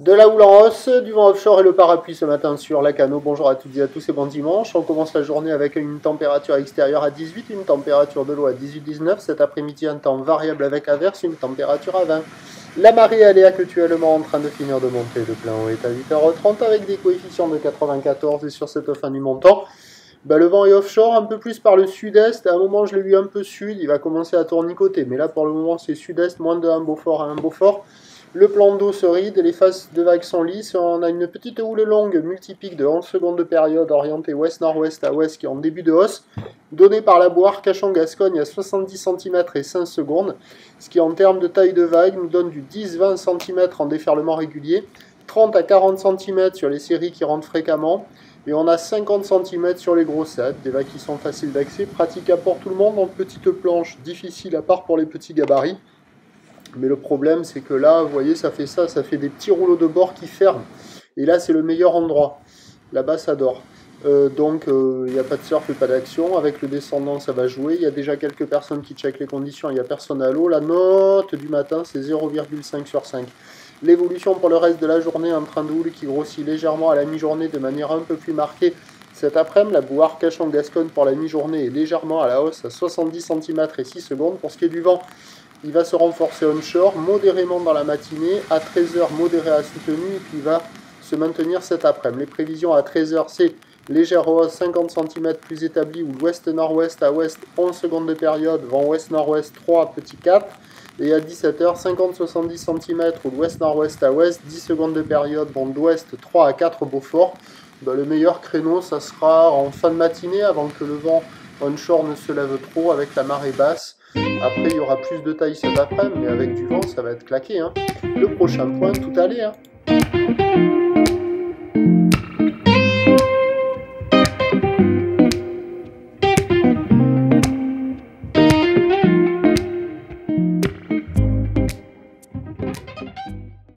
De la houle en hausse, du vent offshore et le parapluie ce matin sur la Cano. Bonjour à toutes et à tous et bon dimanche. On commence la journée avec une température extérieure à 18, une température de l'eau à 18-19. Cet après-midi, un temps variable avec averse, une température à 20. La marée, elle est actuellement en train de finir de monter. Le plein eau est à 8h30 avec des coefficients de 94 et sur cette fin du montant, le vent est offshore, un peu plus par le sud-est. À un moment, je l'ai vu un peu sud, il va commencer à tournicoter. Mais là, pour le moment, c'est sud-est, moins de 1 Beaufort à 1 Beaufort. Le plan d'eau se ride, les faces de vagues sont lisses. On a une petite houle longue multipique de 11 secondes de période orientée ouest-nord-ouest à ouest qui est en début de hausse, donnée par la Boire Cachan-Gascogne à 70 cm et 5 secondes, ce qui en termes de taille de vague nous donne du 10-20 cm en déferlement régulier, 30 à 40 cm sur les séries qui rentrent fréquemment, et on a 50 cm sur les grossettes, des vagues qui sont faciles d'accès, praticables pour tout le monde, en petite planche, difficile à part pour les petits gabarits. Mais le problème, c'est que là, vous voyez, ça fait des petits rouleaux de bord qui ferment. Et là, c'est le meilleur endroit. Là-bas, ça dort. Donc, il n'y a pas de surf et pas d'action. Avec le descendant, ça va jouer. Il y a déjà quelques personnes qui checkent les conditions. Il n'y a personne à l'eau. La note du matin, c'est 0,5 sur 5. L'évolution pour le reste de la journée, un train de houle qui grossit légèrement à la mi-journée de manière un peu plus marquée. Cet après-midi, la Boire Cachan-Gascogne pour la mi-journée est légèrement à la hausse à 70 cm et 6 secondes. Pour ce qui est du vent, il va se renforcer onshore modérément dans la matinée, à 13h modéré à soutenu, et puis il va se maintenir cet après-midi. Les prévisions à 13h, c'est légère hausse 50 cm plus établie, ou l'ouest-nord-ouest à ouest, 11 secondes de période, vent ouest-nord-ouest 3, petit 4. Et à 17h, 50-70 cm, ou l'ouest-nord-ouest à ouest, 10 secondes de période, vent d'ouest 3 à 4 Beaufort. Le meilleur créneau, ça sera en fin de matinée, avant que le vent onshore ne se lève trop avec la marée basse. Après, il y aura plus de taille cet après-midi, mais avec du vent, ça va être claqué. Le prochain point, tout aller.